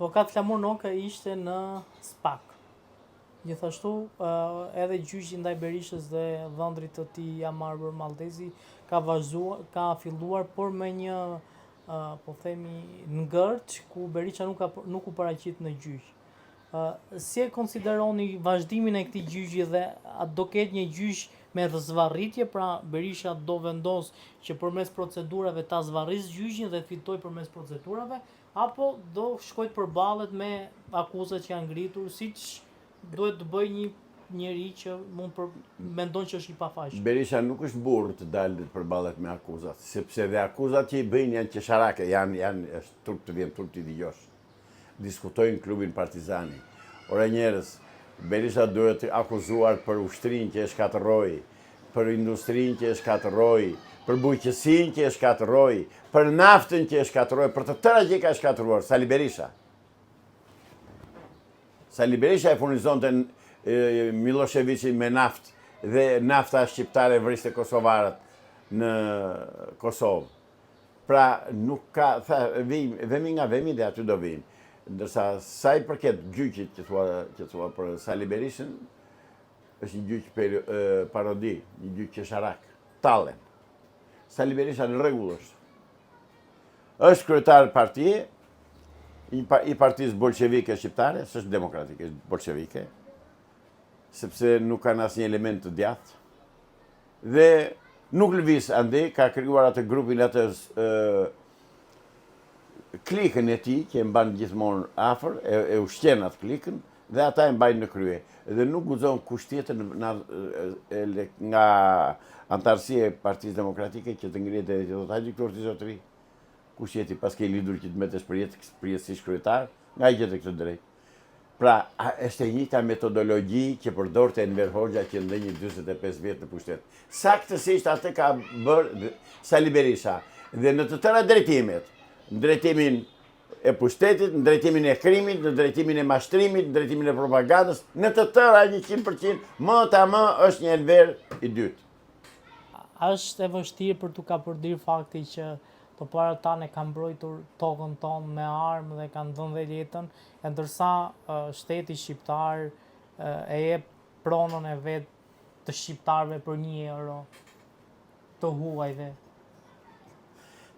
Avokat Flamur Noka ishte në SPAK. Gjithashtu, edhe gjyqi ndaj Berishës dhe dhëndrit të tij Amar Maldezi ka filluar, por me një po themi ngërç ku Berisha nuk u paraqit në gjyq. Si e konsideroni vazhdimin e këtij gjyqi dhe a do ketë një gjyq me zvarritje, pra Berisha do vendos që përmes procedurave ta zvarris gjyqin dhe fitoj përmes procedurave, apo do shkojt përballet me akuzat që janë ngritur, siç duhet të bëj një njeri që mendon që është i pafajshëm? Berisha nuk është burr të dalë të përballet me akuzat, sepse dhe akuzat që i bëjnë janë qesharake, është turp të vjen, turp të dëgjosh. Diskutojnë klubin Partizani. Ora njerëz, Berisha duhet akuzuar për ushtrinë që e shkatërroi, për industrinë që e shkatërroi, për bujqësinë që e shkatërroi, për naftën që e shkatërroi, për të tëra që i ka shkatërruar, Sali Berisha. Sali Berisha e furnizonte Miloševićin me naftë dhe nafta shqiptare vriste kosovarët në Kosovë. Pra nuk ka, vemi nga vemi dhe aty do vim. Ndërsa sa i përket gjyqit që thua për Sali Berishën, është një gjyq parodi, një gjyq qesharak, tallen. Sali Berisha në rregull është. Është kryetar partie, i partisë bolshevike shqiptare, s'është demokratike, është bolshevike, sepse nuk kanë asnjë element të djathtë. Dhe nuk lëviz ande, ka krijuar atë grupin atë klikën e tij që e mban gjithmonë afër, e ushqen atë klikën dhe ata e mbajnë në krye. Dhe nuk guxon kush tjetër nga antarësia e Partisë Demokratike që të ngrihet edhe që do të hajë këtu të zotëri. Kush jeti pas ke lidhur që të metesh përjetësisht kryetar, nga i gjetë këtë drejt. Pra, është e njëjta metodologji që përdorte Enver Hoxha që ndë një 45 vjet në pushtet. Saktësisht atë ka bërë Sali Berisha. Dhe në të tëra drejtimet, në drejtimin e pushtetit, në drejtimin e krimit, në drejtimin e mashtrimit, në drejtimin e propagandës, në të tëra 100%, më është një Enver i dytë. Është e vështirë për t'u kapërdir fakti që të parët tanë e kanë mbrojtur tokën tonë me armë dhe kanë dhënë dhe jetën, e ndërsa shteti shqiptar e jep pronën e vet të shqiptarëve për €1 të huajve.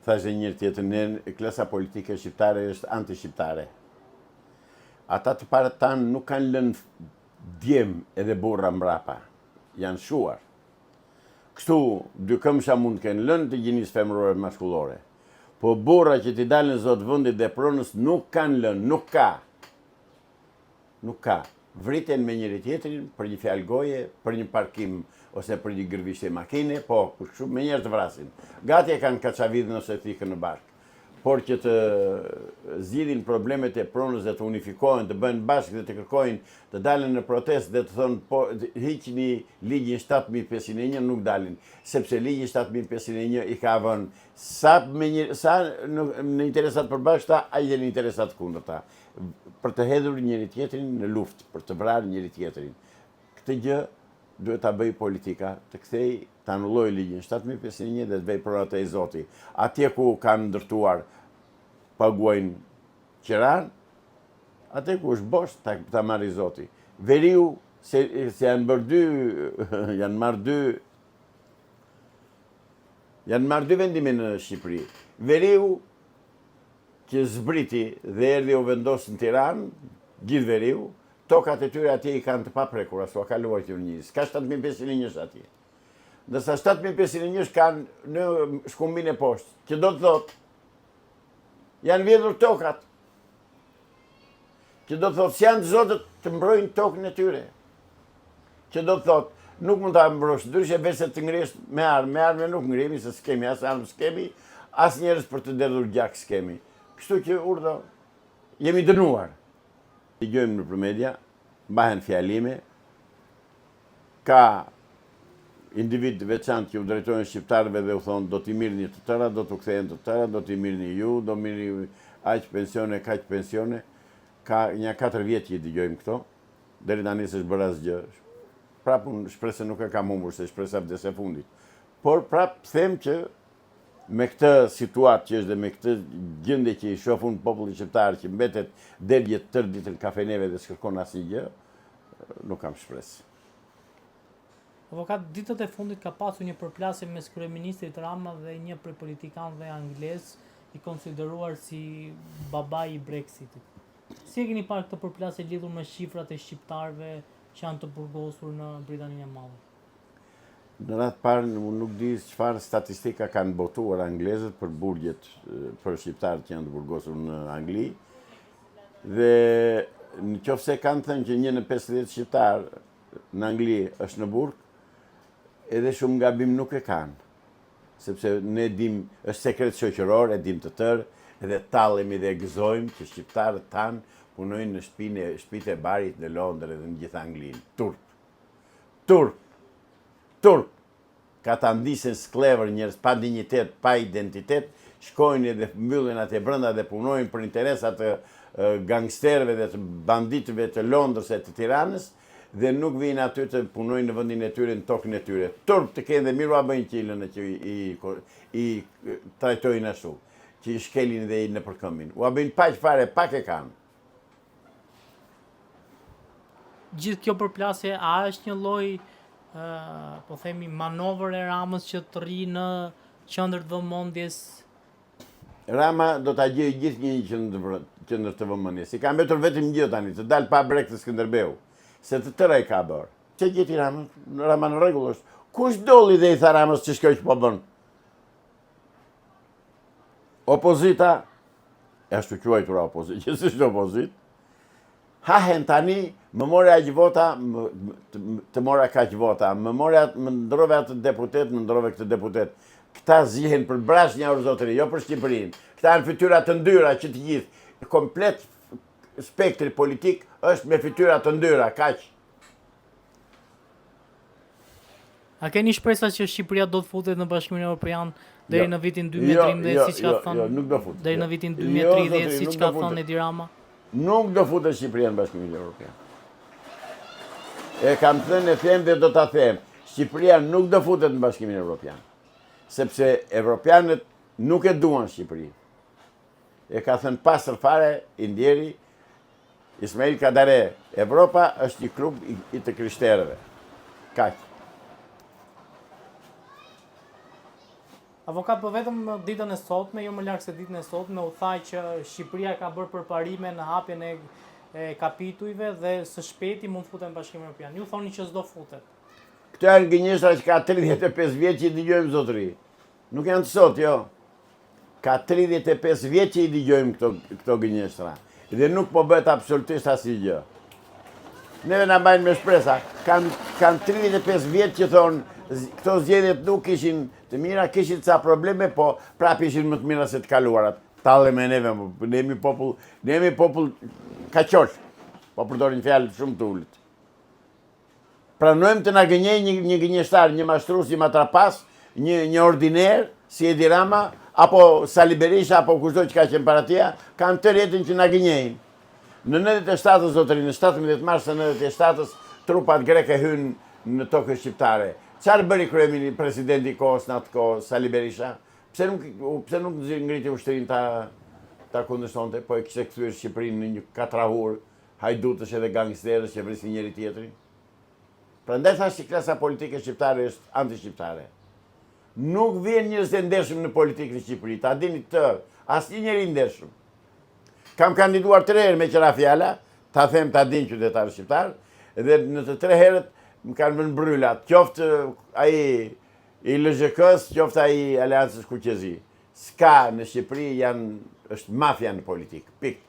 Thashë njërë tjetër, klasa politike shqiptare është anti-shqiptare. Ata të parët tanë nuk kanë lënë djem edhe burra mbrapa, janë shuar. Kështu, dy këmsha mund të kenë lënë të gjinisë femërore maskullore. Po burra që t'i dalën zotë vëndit dhe pronës nuk kanë lënë, nuk ka. Nuk ka. Vriten me njëri tjetrin për një fjalë goje, për një parkim ose për një gërvishtje makine, po, me njerë të vrasin. Gati e kanë kaçavidhën ose thikën në barkë. Por që të zgjidhin problemet e pronës dhe të unifikohen, të bëjnë bashkë dhe të kërkojnë, të dalin në protest dhe të thonë, po, hiqni ligjin 7501, nuk dalin. Sepse ligjin 7501 i ka vënë sa në interesat përbashkëta, a i dhe në interesat kundërta. Për të hedhur njëri tjetrin në luftë, për të vrarë njëri tjetrin. Këtë gjë duhet ta bëj politika, të kthej, të anulloj ligjin 7501 dhe të bëj pronat e Zoti. Atje ku kanë ndërtuar paguajnë qiran, atje ku është bosh ta marrë Zoti. Veriu, se janë bërë janë marrë dy vendime në Shqipëri. Veriu që zbriti dhe erdhi u vendosë në Tiranë, gjithë veriu, tokat e tyre atje i kanë të paprekura, s'u ka luajtur njësë. Ka 7501 atje. Ndërsa 7501 kanë në shkumbin e poshtë, që do të thotë, janë vjedhur tokat. Që do të thotë, s'janë të zotët të mbrojnë tokën e tyre. Që do të thotë, nuk mund ta mbrosh, ndryshe vetë të ngresh me armë nuk ngremi, se s'kemi as armë s'kemi, as njerëz për të derdhur gjak s'kemi. Kështu që urdhë, jemi dënuar. Dëgjojmë në media, mbahen fjalime, ka individ veçantë që u drejtojnë shqiptarëve dhe u thonë do t'i mirëni të tëra, do t'u kthehen të tëra, do t'i mirëni ju, do mirëni aq pensione, kaq pensione. Ka një 4 vjet që i dëgjojmë këto, deri tani s'është bërë asgjë. Prapë unë shpresoj nuk e kam humbur, se shpresa vdes e fundit. Por prapë them që me këtë situatë që është dhe me këtë gjendje që i shohun populli shqiptar që mbetet deljet tërë ditën kafeneve dhe s'kërkon asnjë gjë, nuk kam shpresë. Avokat, ditët e fundit ka pasur një përplasje mes kryeministrit Rama dhe një prej politikanëve anglez i konsideruar si babai i Brexitit. Si e keni parë këtë përplasje lidhur me shifrat e shqiptarëve që janë të burgosur në Britaninë e Madhe? Në ratë parë, nuk di çfarë statistika kanë botuar anglezët për burgjet për shqiptarët që janë të burgosur në Angli. Dhe në qoftë se kanë thënë që 1 në 50 shqiptar në Angli është në burg, edhe shumë gabim nuk e kanë. Sepse ne dim, është sekret shoqëror, e dim të tërë, edhe tallemi dhe gëzojmë që shqiptarët tanë punojnë në shtëpitë e Barit në Londër edhe në gjithë Anglinë. Turp. Ka ta ndisen sklever, njerëz pa dinjitet, pa identitet, shkojnë dhe mbyllen atje brenda dhe punojnë për interesat të gangsterëve dhe të banditëve të Londrës e të Tiranës dhe nuk vinë aty të punojnë në vendin e tyre, në tokën e tyre. Turp të kenë dhe miru a bëjnë qilën që i trajtojnë ashtu, që i shkelin dhe i në përkëmin. U a bëjnë paq fare, pak e kanë. Gjithë kjo përplasje, a është një lloj po themi manovër e Ramës që të rri në qendër të vëmendjes? Rama do ta gjejë gjithë një qendër të vëmendjes. Si ka mbetur vetëm gjë tani, të dalë pa brek të Skënderbeu, se të tëra i ka bërë. Çe gjeti Rama? Rama në rregull është. Kush dolli dhe i tha Ramës që shkoj që po bën? Opozita, është quajtur opozitë, që s'është opozitë. Hahen tani, më more aq vota, të mora kaq vota, më ndrove atë deputet, më ndrove këtë deputet. Këta zihen për brasnja o zotëri, jo për Shqipërinë. Këta janë fytyra të ndyra që të gjithë. Komplet spektri politik është me fytyra të ndyra, kaq. A keni shpresa që Shqipëria do të futet në Bashkimin Evropian deri në vitin 2013, siç ka thënë? Jo, nuk do futet. Deri në vitin 2030, siç ka thënë Edi Rama? Nuk do futet Shqipëria në Bashkimin Evropian. E kam thënë, e them dhe do ta them. Shqipëria nuk do futet në Bashkimin Evropian. Sepse evropianët nuk e duan Shqipërinë. E ka thënë pastër fare i ndjeri Ismail Kadare. Evropa është një klub i të krishterëve. Kaq. Avokat, po vetëm ditën e sotme, jo më larg se ditën e sotme, u tha që Shqipëria ka bërë përparime në hapjen e kapitujve dhe së shpejti mund të futet në Bashkimin Evropian. Ju thoni që s'do futet. Këto janë gënjeshtra që ka 35 vjeç që i dëgjojmë zotëri. Nuk janë të sot, jo. Ka 35 vjeç që i dëgjojmë këto gënjeshtra. Dhe nuk po bëhet absolutisht asnjë gjë. Neve na mbajnë me shpresa. Kanë 35 vjeç që thonë këto zgjedhjet nuk ishin të mira, kishin ca probleme, po prapë ishin më të mira se të kaluarat. Talle me neve, ne jemi popull kaqol. Po përdorin fjalë shumë të ulët. Pranojmë të na gënjej një gënjeshtar, një mashtrues, një matrapas, një ordiner, si Edi Rama, apo Sali Berisha, apo kushdo që ka qenë para tija, kanë të jetën që na gënjejnë. Në 97 zotëri, në 17 mars të 97 trupat greke hynë në tokën shqiptare. Çfarë bëri kryeministri presidenti i kohës në atë kohë, Sali Berisha? Pse nuk ngriti ushtrinë ta kundërshtonte, po e kishte kthyer Shqipërinë në një katrahur, hajdutësh edhe gangsterësh që vrisin njëri tjetrin? Prandaj thash që klasa politike shqiptare është anti-shqiptare. Nuk vjen njerëz të ndershëm në politikën e Shqipërisë, ta dini të tërë, asnjë njeri i ndershëm. Kam kandiduar 3 herë me qëra fjala, ta them ta dinë qytetarët shqiptar, dhe në të 3 herët më kanë vënë brylat, qoftë ai i LZK-s, qoftë ai Aleancës Kuqezi. S'ka në Shqipëri është mafia në politikë, pikë.